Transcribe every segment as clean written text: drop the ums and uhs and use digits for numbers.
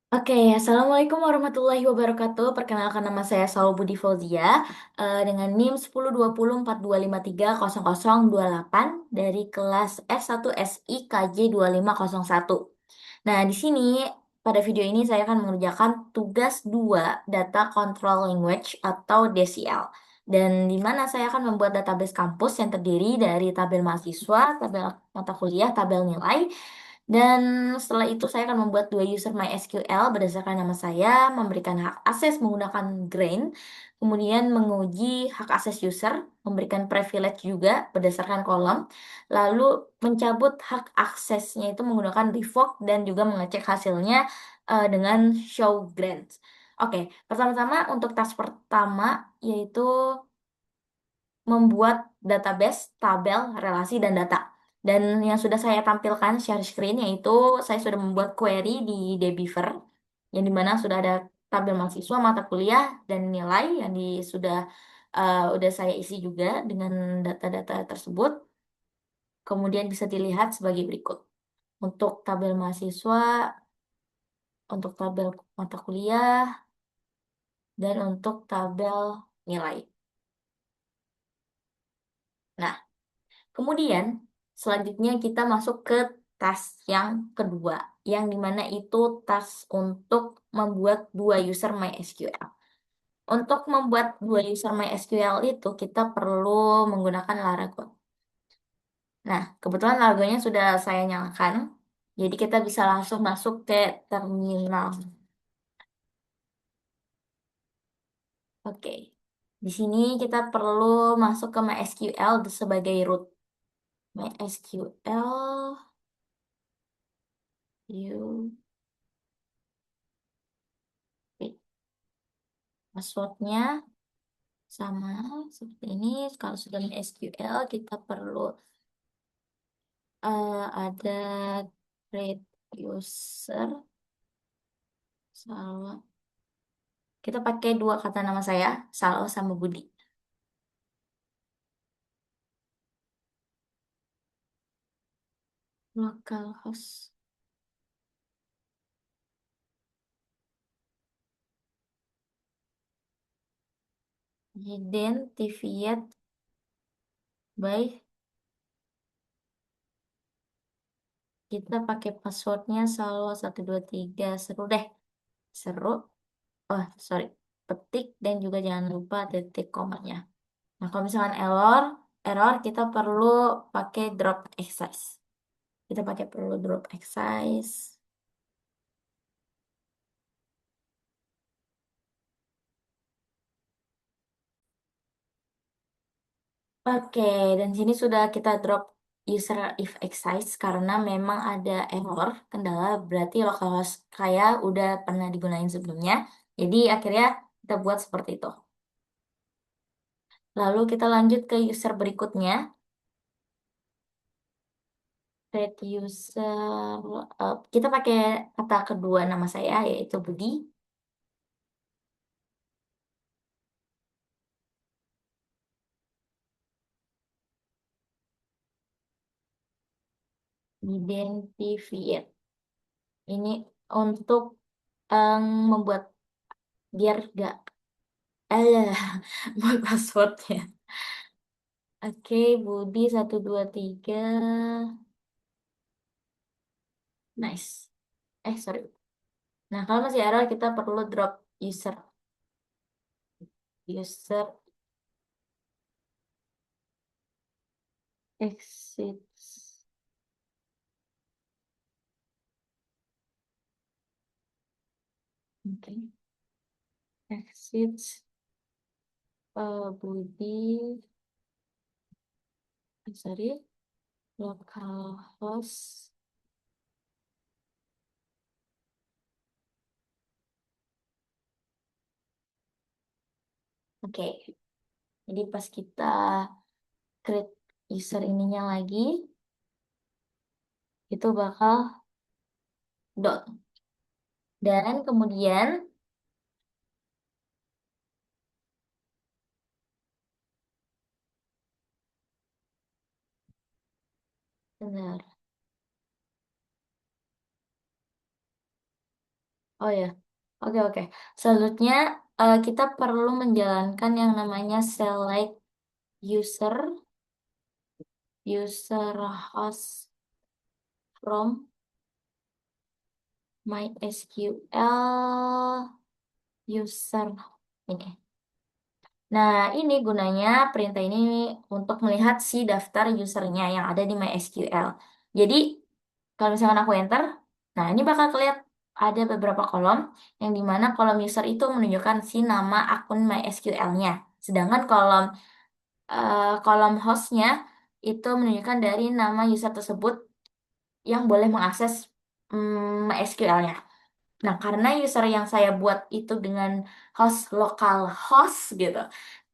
Oke, Assalamualaikum warahmatullahi wabarakatuh. Perkenalkan nama saya Saul Budi Fauzia dengan NIM 102042530028 dari kelas F1 SI KJ 2501. Nah, di sini pada video ini saya akan mengerjakan tugas 2 Data Control Language atau DCL. Dan di mana saya akan membuat database kampus yang terdiri dari tabel mahasiswa, tabel mata kuliah, tabel nilai, dan setelah itu saya akan membuat dua user MySQL berdasarkan nama saya, memberikan hak akses menggunakan Grain, kemudian menguji hak akses user, memberikan privilege juga berdasarkan kolom, lalu mencabut hak aksesnya itu menggunakan revoke dan juga mengecek hasilnya dengan show grants. Oke, pertama-tama untuk task pertama yaitu membuat database, tabel, relasi, dan data. Dan yang sudah saya tampilkan share screen yaitu saya sudah membuat query di Debiver yang dimana sudah ada tabel mahasiswa, mata kuliah, dan nilai yang sudah saya isi juga dengan data-data tersebut. Kemudian bisa dilihat sebagai berikut. Untuk tabel mahasiswa, untuk tabel mata kuliah, dan untuk tabel nilai. Nah, kemudian, selanjutnya kita masuk ke task yang kedua, yang dimana itu task untuk membuat dua user MySQL. Untuk membuat dua user MySQL itu, kita perlu menggunakan Laravel. Nah, kebetulan Laravelnya sudah saya nyalakan, jadi kita bisa langsung masuk ke terminal. Oke, di sini kita perlu masuk ke MySQL sebagai root. MySQL, you, passwordnya sama seperti ini. Kalau sudah SQL, kita perlu ada create user. Salah. Kita pakai dua kata nama saya, Salo sama Budi. Localhost. Identified by, kita pakai passwordnya Salo 123. Seru deh. Seru. Oh, sorry. Petik dan juga jangan lupa titik komanya. Nah, kalau misalkan error kita perlu pakai drop exercise. Kita pakai perlu drop exercise. Oke, dan sini sudah kita drop user if exercise karena memang ada error, kendala berarti localhost saya udah pernah digunain sebelumnya. Jadi akhirnya kita buat seperti itu. Lalu kita lanjut ke user berikutnya. Create user, kita pakai kata kedua nama saya yaitu Budi. Identified. Ini untuk membuat biar gak eh buat passwordnya. Oke, Budi 123. Nice. Sorry. Nah, kalau masih error kita perlu drop user. User exits. Oke. Exits Budi. Sorry. Localhost. Oke. Jadi pas kita create user ininya lagi, itu bakal dot. Dan kemudian, benar. Oh ya, oke oke. Selanjutnya kita perlu menjalankan yang namanya select user user host from MySQL user ini. Nah, ini gunanya perintah ini untuk melihat si daftar usernya yang ada di MySQL. Jadi, kalau misalkan aku enter, nah ini bakal kelihatan ada beberapa kolom yang dimana kolom user itu menunjukkan si nama akun MySQL-nya. Sedangkan kolom hostnya itu menunjukkan dari nama user tersebut yang boleh mengakses MySQL-nya. Nah, karena user yang saya buat itu dengan host lokal host gitu.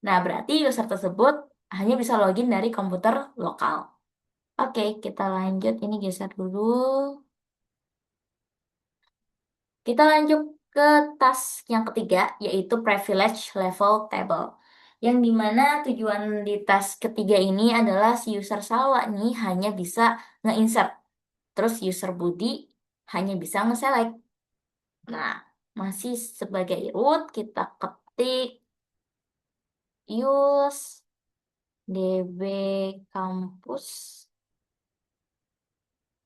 Nah, berarti user tersebut hanya bisa login dari komputer lokal. Oke, kita lanjut. Ini geser dulu. Kita lanjut ke task yang ketiga, yaitu privilege level table. Yang dimana tujuan di task ketiga ini adalah si user Salwa nih hanya bisa nge-insert. Terus user Budi hanya bisa nge-select. Nah, masih sebagai root kita ketik use db kampus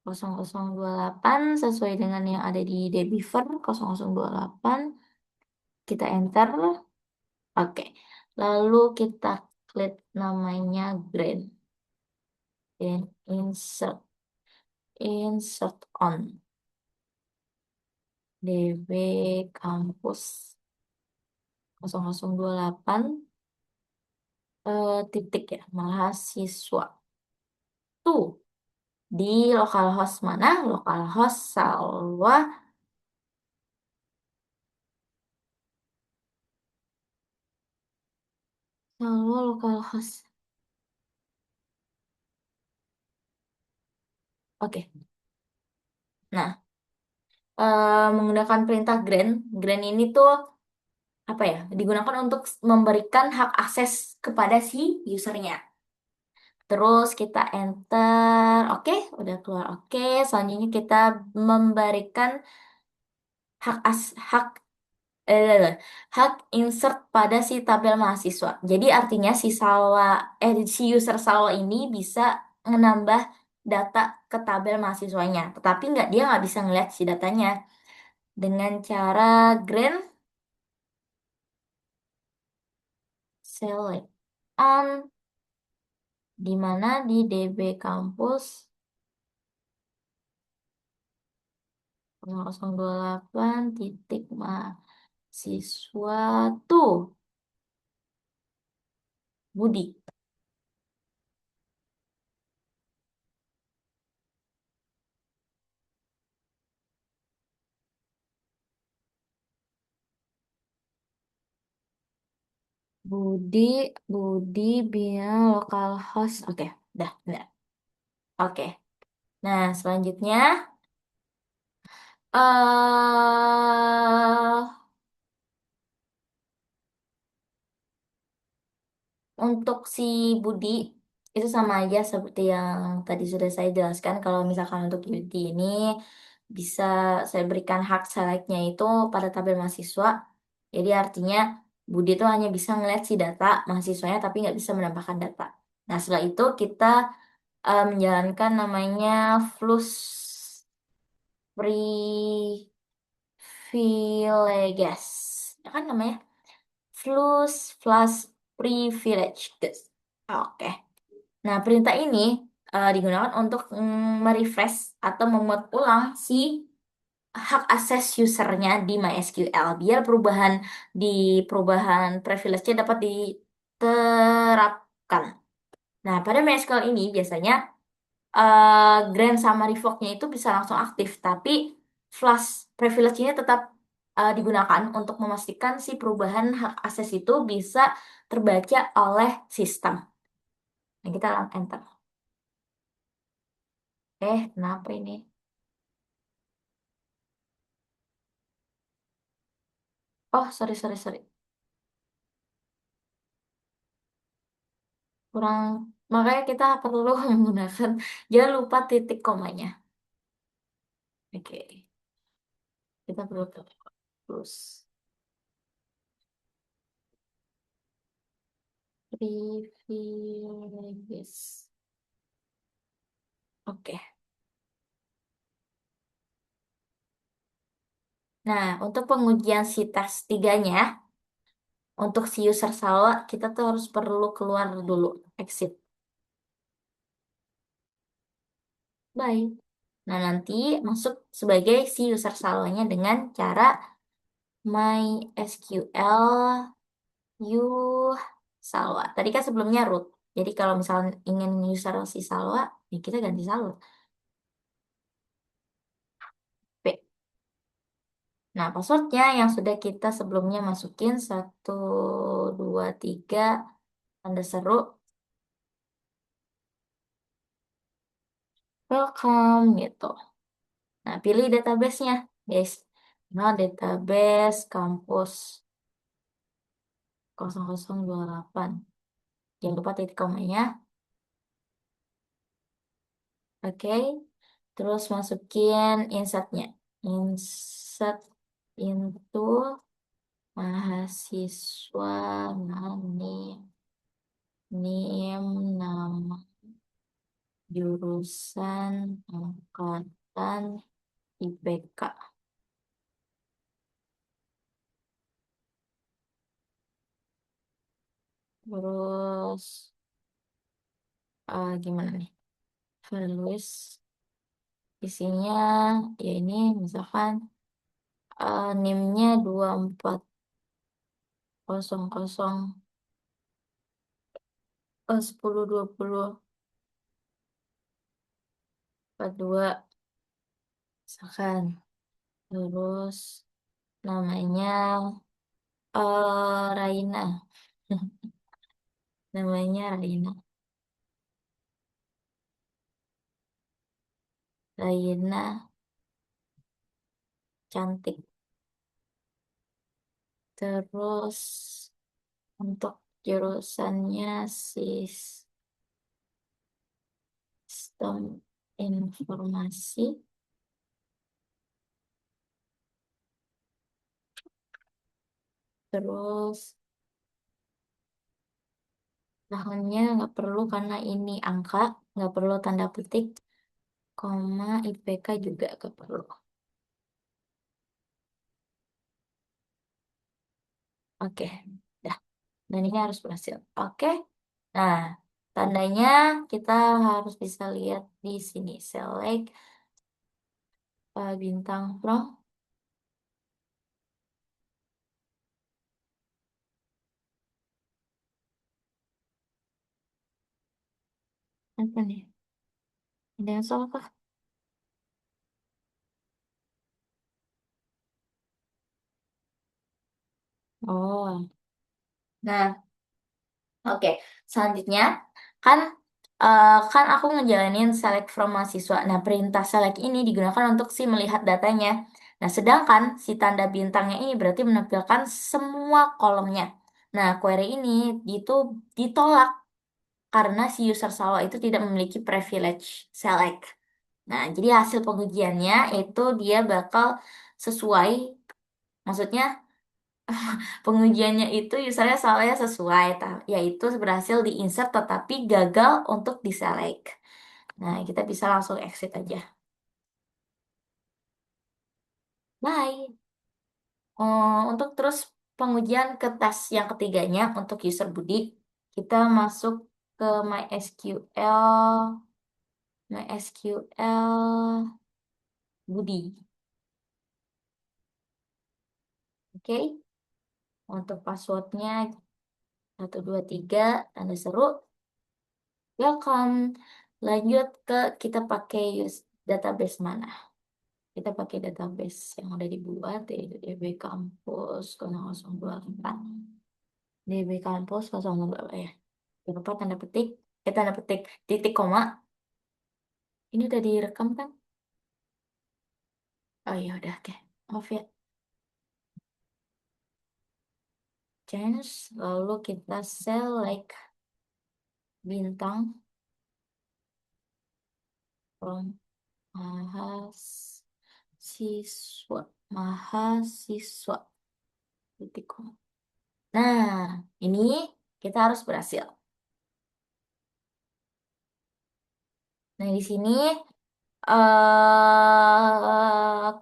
0028 sesuai dengan yang ada di debifer 0028. Kita enter. Oke. Lalu kita klik namanya grade dan insert on db kampus 0028 titik ya mahasiswa tuh di localhost mana? Localhost Salwa. Salwa localhost. Oke. Nah, menggunakan perintah grant ini tuh apa ya? Digunakan untuk memberikan hak akses kepada si usernya. Terus kita enter, oke, udah keluar oke. Selanjutnya kita memberikan hak hak insert pada si tabel mahasiswa. Jadi artinya si user Salwa ini bisa menambah data ke tabel mahasiswanya, tetapi dia nggak bisa ngeliat si datanya dengan cara grant select on di mana di DB kampus 008 titik mahasiswa tuh Budi. Budi, Budi via localhost. Oke, udah. Oke. Nah, selanjutnya untuk si Budi itu sama aja seperti yang tadi sudah saya jelaskan. Kalau misalkan untuk Budi ini bisa saya berikan hak selectnya itu pada tabel mahasiswa. Jadi artinya Budi itu hanya bisa ngeliat si data mahasiswanya tapi nggak bisa menambahkan data. Nah, setelah itu kita menjalankan namanya flux privileges. Ya kan namanya? Plus privilege. Guys. Oke. Nah, perintah ini digunakan untuk merefresh atau memuat ulang si hak akses usernya di MySQL biar di perubahan privilege-nya dapat diterapkan. Nah, pada MySQL ini biasanya grant sama revoke-nya itu bisa langsung aktif, tapi flash privilege-nya tetap digunakan untuk memastikan si perubahan hak akses itu bisa terbaca oleh sistem. Nah, kita enter. Kenapa ini? Oh, sorry. Kurang, makanya kita perlu menggunakan, jangan lupa titik komanya. Oke. Kita perlu plus privileges. Oke. Nah, untuk pengujian si tes tiganya, untuk si user salwa, kita tuh harus perlu keluar dulu, exit. Bye. Nah, nanti masuk sebagai si user salwanya dengan cara MySQL you salwa. Tadi kan sebelumnya root. Jadi kalau misalnya ingin user si salwa, ya kita ganti salwa. P. Nah, passwordnya yang sudah kita sebelumnya masukin 123 tanda seru welcome gitu. Nah, pilih databasenya, guys. Nah, database kampus 0028. Jangan lupa titik komanya. Oke. Terus masukin insertnya. Insert into mahasiswa nama jurusan angkatan IPK. Terus gimana nih? Values isinya ya ini misalkan NIM-nya 2400 1020 42 misalkan. Terus namanya Raina. Namanya Raina. Raina cantik. Terus untuk jurusannya sistem informasi. Terus tahunnya nggak perlu karena ini angka, nggak perlu tanda petik, koma IPK juga nggak perlu. Oke, dah. Dan ini harus berhasil. Oke. Nah, tandanya kita harus bisa lihat di sini. Select bintang from. Apa nih? Ada yang salah kah? Oh, nah, oke. Selanjutnya kan kan aku ngejalanin select from mahasiswa. Nah, perintah select ini digunakan untuk si melihat datanya. Nah, sedangkan si tanda bintangnya ini berarti menampilkan semua kolomnya. Nah, query ini itu ditolak karena si user Salwa itu tidak memiliki privilege select. Nah, jadi hasil pengujiannya itu dia bakal sesuai, maksudnya pengujiannya itu usernya salahnya sesuai, yaitu berhasil diinsert tetapi gagal untuk diselect. Nah, kita bisa langsung exit aja. Bye. Untuk terus pengujian ke tes yang ketiganya untuk user Budi, kita masuk ke MySQL Budi. Oke. Untuk passwordnya 123 tanda seru. Welcome. Lanjut ke kita pakai database mana? Kita pakai database yang udah dibuat yaitu DB Kampus 0024. DB Kampus 024 ya. Jangan lupa tanda petik, tanda petik titik koma. Ini udah direkam kan? Oh iya udah oke. Maaf ya. Change lalu kita select bintang from mahasiswa Siswa, mahasiswa. Titik. Nah, ini kita harus berhasil. Nah, di sini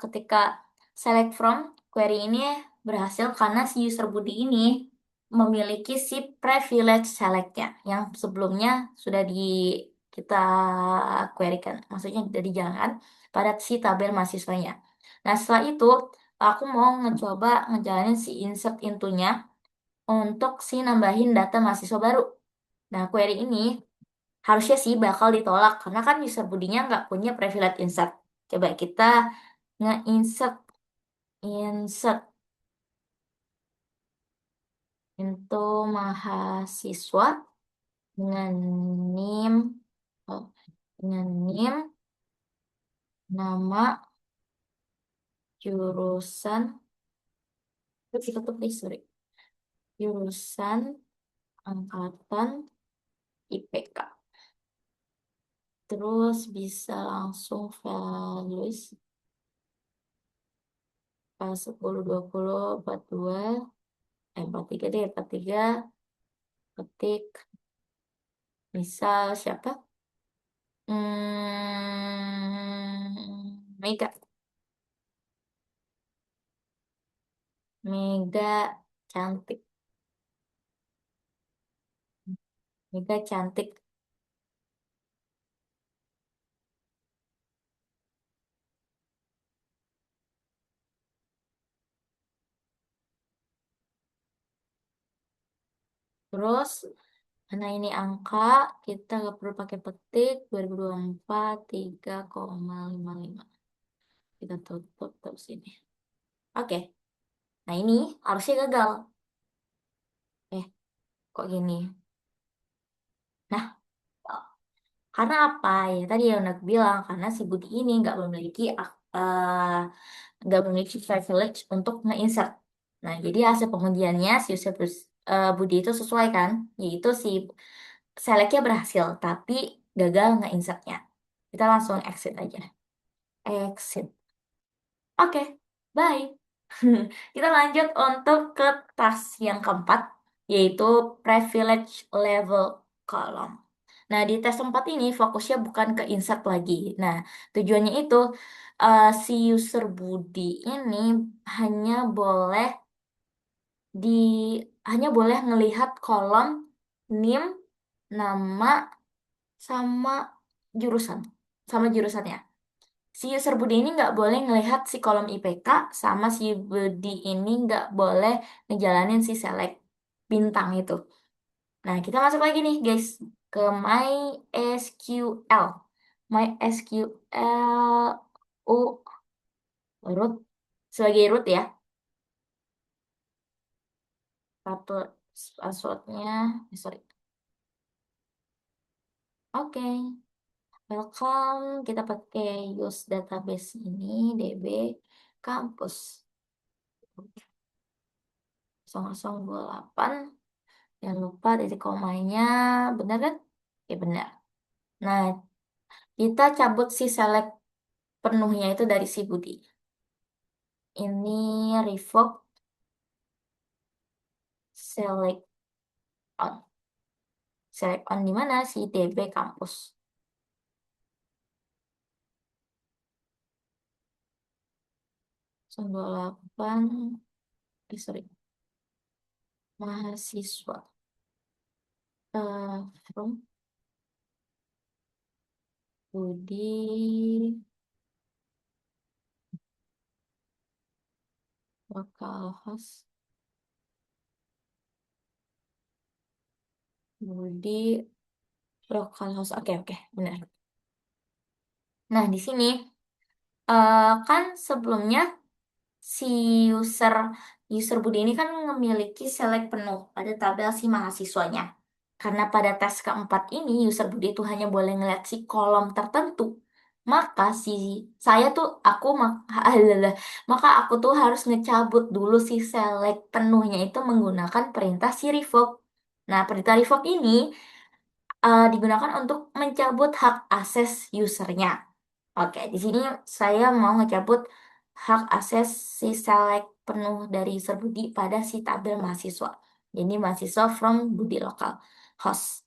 ketika select from query ini berhasil karena si user Budi ini memiliki si privilege selectnya yang sebelumnya sudah kita querykan, maksudnya sudah dijalankan pada si tabel mahasiswanya. Nah, setelah itu aku mau ngecoba ngejalanin si insert intonya untuk si nambahin data mahasiswa baru. Nah, query ini harusnya sih bakal ditolak karena kan user Budinya nggak punya privilege insert. Coba kita nge-insert insert into mahasiswa dengan nim oh, dengan nim nama jurusan kita tuh please sorry jurusan angkatan IPK. Terus bisa langsung values pas 10 20 42 43 deh 43 ketik misal siapa? Mega. Mega cantik. Mega cantik. Terus, karena ini angka, kita nggak perlu pakai petik. 2024, 3,55. Kita tutup terus ini. Oke. Nah, ini harusnya gagal. Kok gini? Nah, karena apa ya? Tadi yang udah aku bilang, karena si Budi ini nggak memiliki privilege untuk nge-insert. Nah, jadi hasil pengundiannya si user Budi itu sesuai kan? Yaitu si selectnya berhasil, tapi gagal nge-insertnya. Kita langsung exit aja. Exit. Oke, bye. Kita lanjut untuk ke task yang keempat, yaitu privilege level column. Nah, di tes 4 ini fokusnya bukan ke insert lagi. Nah, tujuannya itu si user Budi ini hanya boleh di hanya boleh ngelihat kolom NIM, nama, sama jurusan, sama jurusannya. Si user Budi ini nggak boleh ngelihat si kolom IPK, sama si Budi ini nggak boleh ngejalanin si select bintang itu. Nah, kita masuk lagi nih, guys, ke MySQL. MySQL root sebagai root ya. Passwordnya, sorry. Oke, welcome. Kita pakai use database ini, DB kampus 0028. Jangan lupa titik komanya, benar kan? Ya benar. Nah, kita cabut si select penuhnya itu dari si Budi. Ini revoke select on. Select on di mana? Si DB kampus. 98, sorry, mahasiswa. From Budi localhost. Budi localhost. Oke, oke, benar. Nah, di sini kan sebelumnya si user user Budi ini kan memiliki select penuh pada tabel si mahasiswanya. Karena pada tes keempat ini user Budi itu hanya boleh ngeliat si kolom tertentu. Maka si saya tuh aku maka aku tuh harus ngecabut dulu si select penuhnya itu menggunakan perintah si revoke. Nah, perintah revoke ini digunakan untuk mencabut hak akses usernya. Oke, di sini saya mau ngecabut hak akses si select penuh dari user Budi pada si tabel mahasiswa. Jadi mahasiswa from Budi lokal host.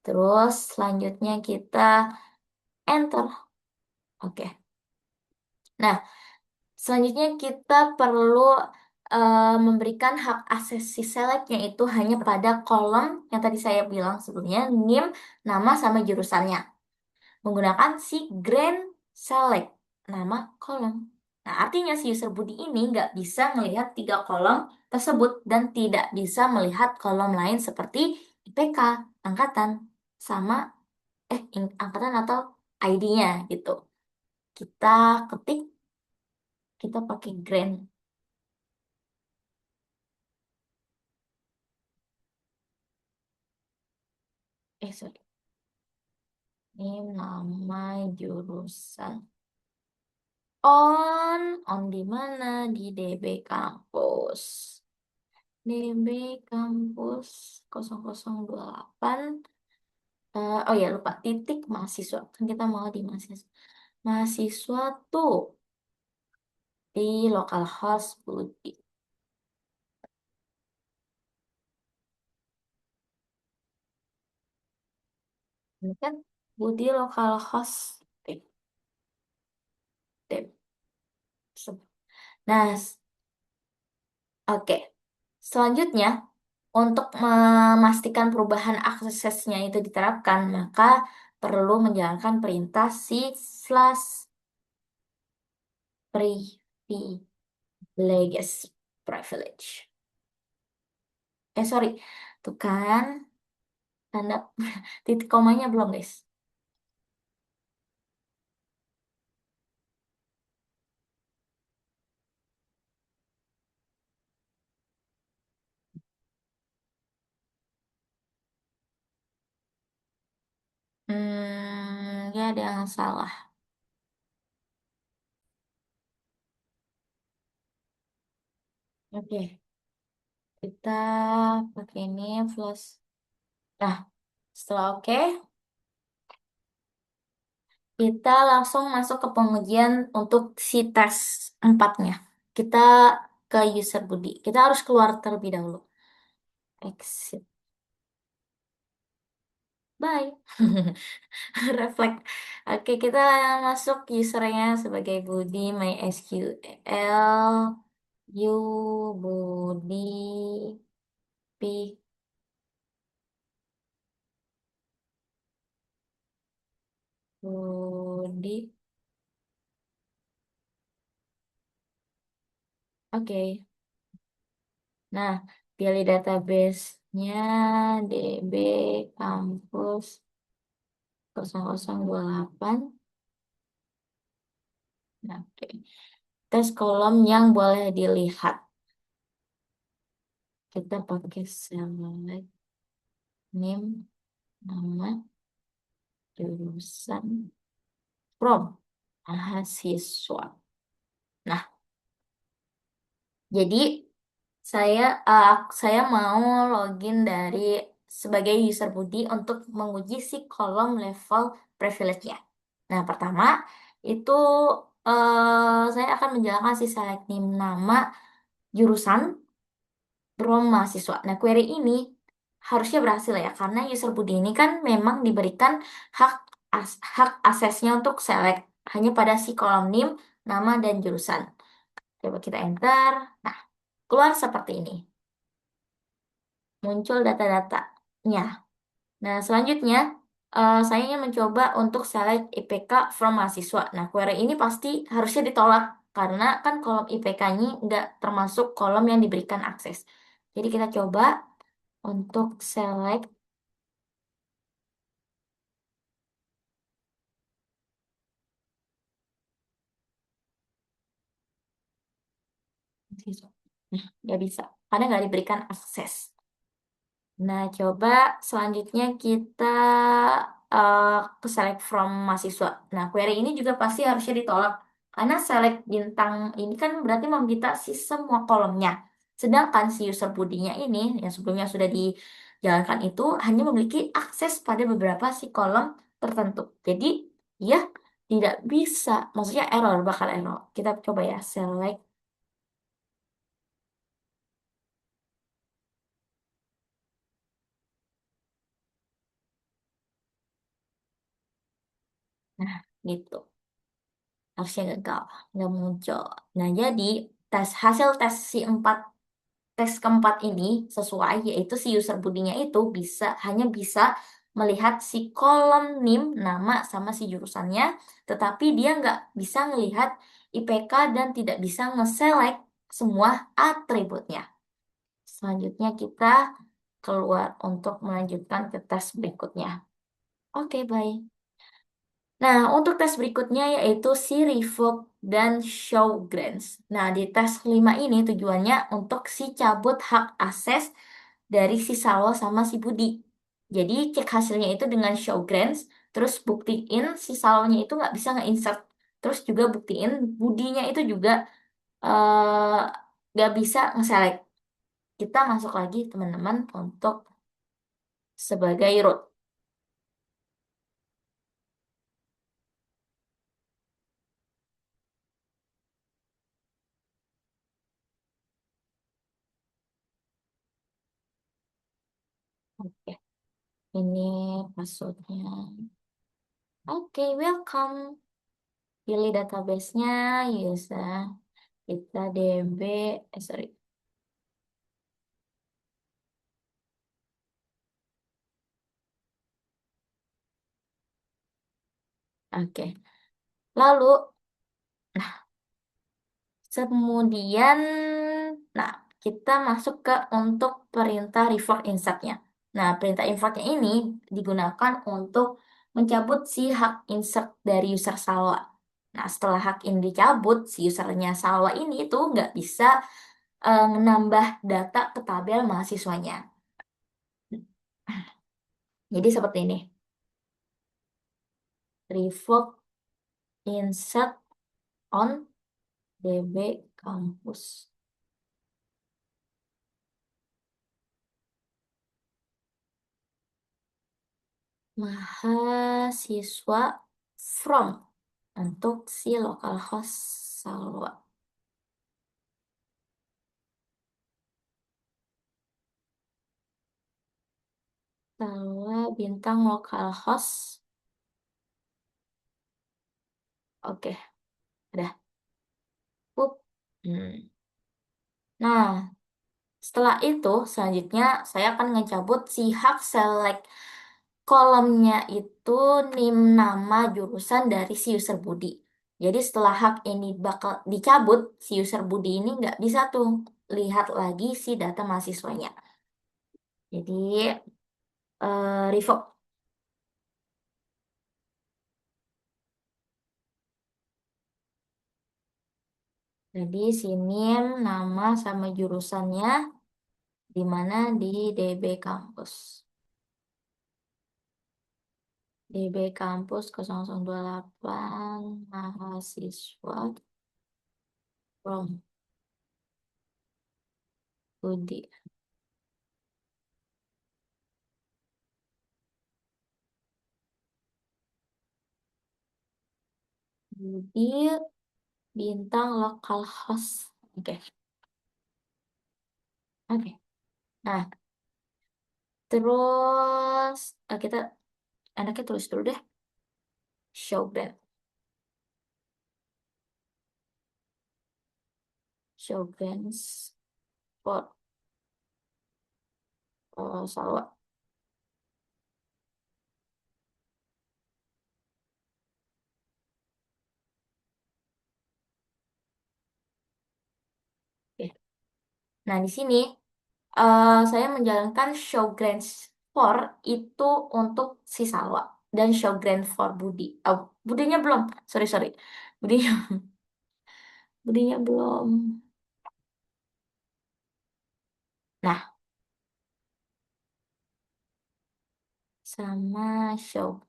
Terus selanjutnya kita enter. Oke. Nah, selanjutnya kita perlu memberikan hak akses si selectnya itu hanya pada kolom yang tadi saya bilang sebelumnya, NIM, nama sama jurusannya. Menggunakan si grand select, nama kolom. Nah, artinya si user Budi ini nggak bisa melihat tiga kolom tersebut dan tidak bisa melihat kolom lain seperti IPK, angkatan, sama angkatan atau ID-nya gitu. Kita ketik, kita pakai grand. Sorry. Ini nama jurusan. On di mana? Di DB kampus. DB kampus 0028. Oh ya, lupa titik mahasiswa. Kan kita mau di mahasiswa. Mahasiswa tuh di localhost Budi. Ini kan Budi localhost. Eh, Dep. Nah, oke. Selanjutnya, untuk memastikan perubahan aksesnya itu diterapkan, maka perlu menjalankan perintah si slash privilege. Privilege. Sorry. Tuh kan, tanda titik komanya belum, guys. Ya ada yang salah. Oke, kita pakai ini flash. Nah, setelah oke, kita langsung masuk ke pengujian untuk si tes empatnya. Kita ke user Budi. Kita harus keluar terlebih dahulu. Exit. Bye. Reflect. Oke, kita masuk usernya sebagai Budi MySQL. You Budi P Budi. Oke. Nah, pilih database-nya DB kampus 0028. Nah, oke. Tes kolom yang boleh dilihat. Kita pakai select name, nama, jurusan, from, mahasiswa. Nah, jadi saya saya mau login dari sebagai user Budi untuk menguji si kolom level privilege-nya. Nah, pertama itu saya akan menjalankan si select name, nama, jurusan, from mahasiswa. Nah, query ini harusnya berhasil ya, karena user Budi ini kan memang diberikan hak hak aksesnya untuk select hanya pada si kolom name, nama, dan jurusan. Coba kita enter. Nah, keluar seperti ini. Muncul data-datanya. Nah, selanjutnya saya ingin mencoba untuk select IPK from mahasiswa. Nah, query ini pasti harusnya ditolak karena kan kolom IPK-nya nggak termasuk kolom yang diberikan akses. Jadi kita coba untuk select mahasiswa. Nah, nggak bisa karena nggak diberikan akses. Nah, coba selanjutnya kita eh, ke select from mahasiswa. Nah, query ini juga pasti harusnya ditolak. Karena select bintang ini kan berarti meminta si semua kolomnya. Sedangkan si user bodinya ini, yang sebelumnya sudah dijalankan itu, hanya memiliki akses pada beberapa si kolom tertentu. Jadi, ya tidak bisa, maksudnya error, bakal error. Kita coba ya, select. Nah, gitu. Harusnya gagal, nggak muncul. Nah, jadi hasil tes si tes keempat ini sesuai, yaitu si user bodinya itu hanya bisa melihat si kolom NIM, nama sama si jurusannya, tetapi dia nggak bisa melihat IPK dan tidak bisa nge-select semua atributnya. Selanjutnya kita keluar untuk melanjutkan ke tes berikutnya. Oke, bye. Nah, untuk tes berikutnya yaitu si revoke dan show grants. Nah, di tes kelima ini tujuannya untuk si cabut hak akses dari si Salwa sama si Budi. Jadi cek hasilnya itu dengan show grants, terus buktiin si Salwanya itu nggak bisa nge-insert. Terus juga buktiin Budinya itu juga eh, nggak bisa nge-select. Kita masuk lagi teman-teman untuk sebagai root. Oke, ini passwordnya. Oke, welcome. Pilih database-nya, user. Kita DB, sorry. Oke. Lalu, kemudian, nah, kita masuk ke untuk perintah revoke insert-nya. Nah, perintah insert-nya ini digunakan untuk mencabut si hak insert dari user Salwa. Nah, setelah hak ini dicabut, si usernya Salwa ini itu nggak bisa menambah data ke tabel mahasiswanya. Jadi seperti ini. Revoke insert on DB kampus. Mahasiswa from untuk si localhost Salwa. Salwa bintang localhost. Oke, udah. Up. Hmm. Nah, setelah itu selanjutnya saya akan ngecabut si hak select kolomnya itu nim nama jurusan dari si user body. Jadi setelah hak ini bakal dicabut, si user body ini nggak bisa tuh lihat lagi si data mahasiswanya. Jadi revoke. Jadi sini nama sama jurusannya di mana di DB kampus. DB kampus 0028 mahasiswa from Budi. Budi bintang lokal host. Oke. Oke. Nah, terus kita enaknya tulis dulu deh. Show brand. Show brands for Salwa. Oke. Nah, di sini saya menjalankan show grants for itu untuk si Salwa dan show grant for Budi. Oh, Budinya belum. Sorry, sorry. Budinya, Budinya belum. Nah, sama show.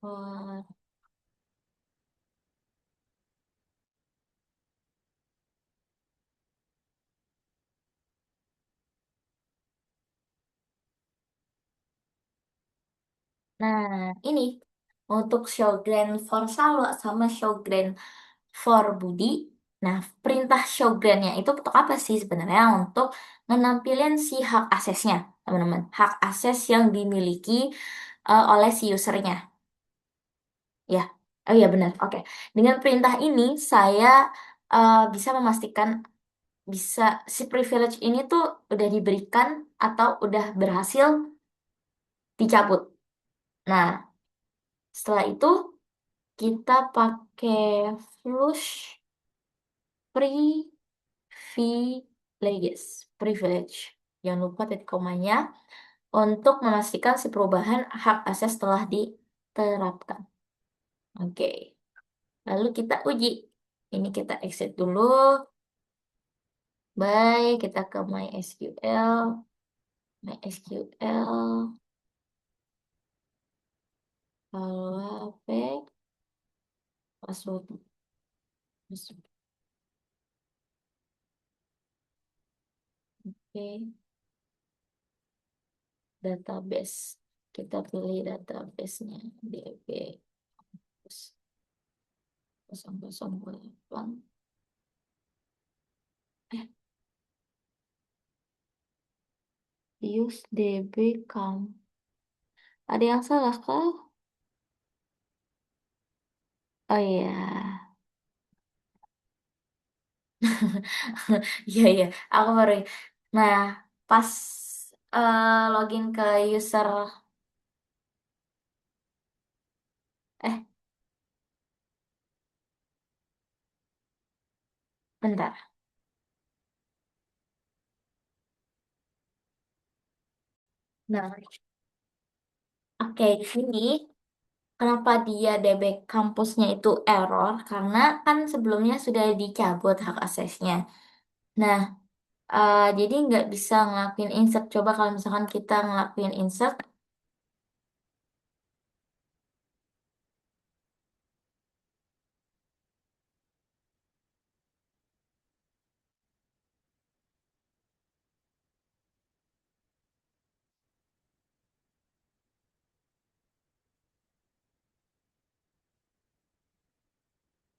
For Nah, ini untuk Sjogren for Salwa sama Sjogren for Budi. Nah, perintah Sjogrennya itu untuk apa sih sebenarnya? Untuk menampilkan si hak aksesnya, teman-teman. Hak akses yang dimiliki oleh si usernya. Ya, oh iya benar. Oke, dengan perintah ini saya bisa memastikan bisa si privilege ini tuh udah diberikan atau udah berhasil dicabut. Nah, setelah itu kita pakai flush privileges, privilege. Jangan lupa titik komanya untuk memastikan si perubahan hak akses telah diterapkan. Oke, lalu kita uji. Ini kita exit dulu. Baik, kita ke MySQL. MySQL. Kalau apa? Password. Password. Oke, database. Kita pilih database-nya. DB 0008. Eh, use DB count. Ada yang salah kah? Oh iya. Iya, iya. Aku baru. Nah, pas login ke user. Eh, bentar. Nah, oke, di sini kenapa dia DB kampusnya itu error? Karena kan sebelumnya sudah dicabut hak aksesnya. Nah, jadi nggak bisa ngelakuin insert. Coba kalau misalkan kita ngelakuin insert,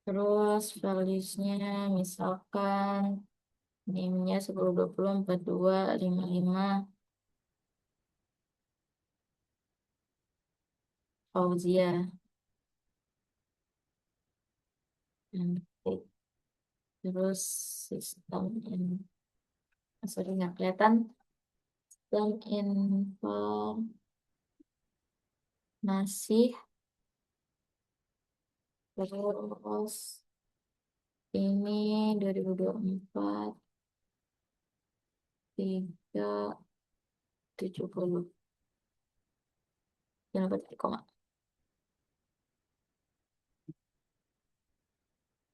terus values-nya misalkan name-nya 10204255 Fauzia. Hmm, terus sistem in, sorry nggak kelihatan. Sistem informasi terus ini 2024 370. Jangan lupa titik koma.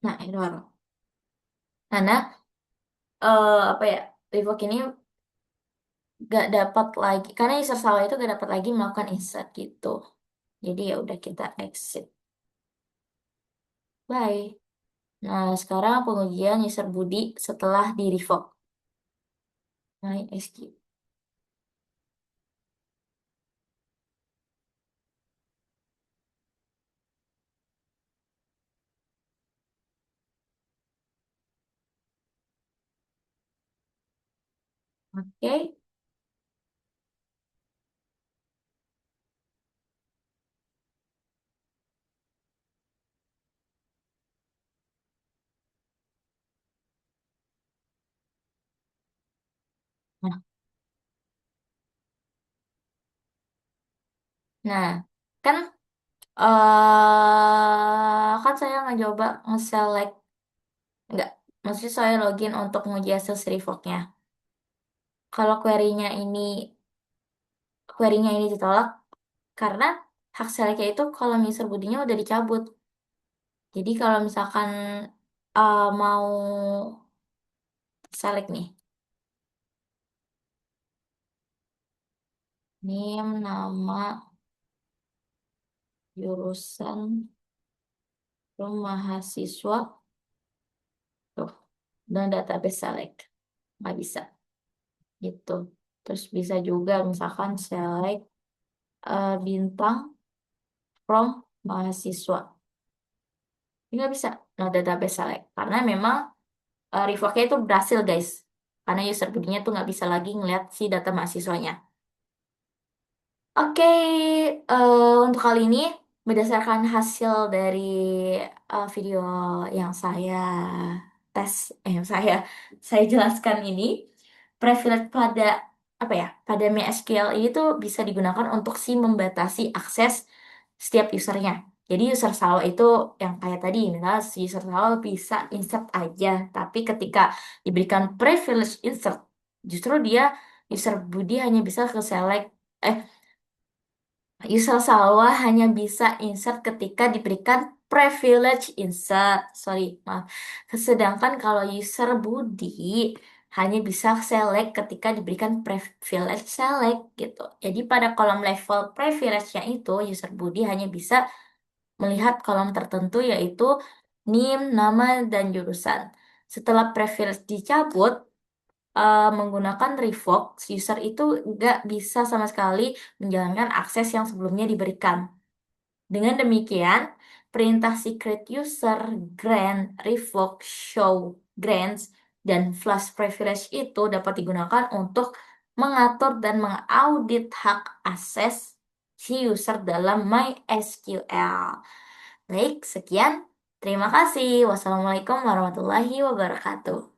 Nah, error. Karena apa ya? Revoke ini gak dapat lagi karena user salah itu gak dapat lagi melakukan insert gitu. Jadi ya udah kita exit. Bye. Nah, sekarang pengujian user Budi setelah di revoke. MySQL. Oke. Nah, nah, kan kan saya ngecoba nge-select enggak, maksudnya saya login untuk menguji hasil revoke-nya. Kalau query-nya ini ditolak karena hak seleknya itu kalau user Budinya udah dicabut. Jadi kalau misalkan mau select nih, name, nama, jurusan, room mahasiswa, tuh, dan database select. Nggak bisa, gitu. Terus bisa juga misalkan select bintang, from mahasiswa. Ini nggak bisa no database select karena memang revoke-nya itu berhasil guys. Karena user bodinya tuh nggak bisa lagi ngeliat si data mahasiswanya. Oke, untuk kali ini berdasarkan hasil dari video yang tes, yang saya jelaskan ini, privilege pada apa ya, pada MySQL ini tuh bisa digunakan untuk si membatasi akses setiap usernya. Jadi user salah itu yang kayak tadi, misalnya si user salah bisa insert aja, tapi ketika diberikan privilege insert, justru dia user budi hanya bisa ke select eh user Salwa hanya bisa insert ketika diberikan privilege insert. Sorry, maaf. Sedangkan kalau user Budi hanya bisa select ketika diberikan privilege select gitu. Jadi pada kolom level privilege-nya itu user Budi hanya bisa melihat kolom tertentu yaitu NIM, nama, dan jurusan. Setelah privilege dicabut, menggunakan revoke, user itu nggak bisa sama sekali menjalankan akses yang sebelumnya diberikan. Dengan demikian, perintah secret user, grant, revoke, show, grants, dan flash privilege itu dapat digunakan untuk mengatur dan mengaudit hak akses si user dalam MySQL. Baik, sekian. Terima kasih. Wassalamualaikum warahmatullahi wabarakatuh.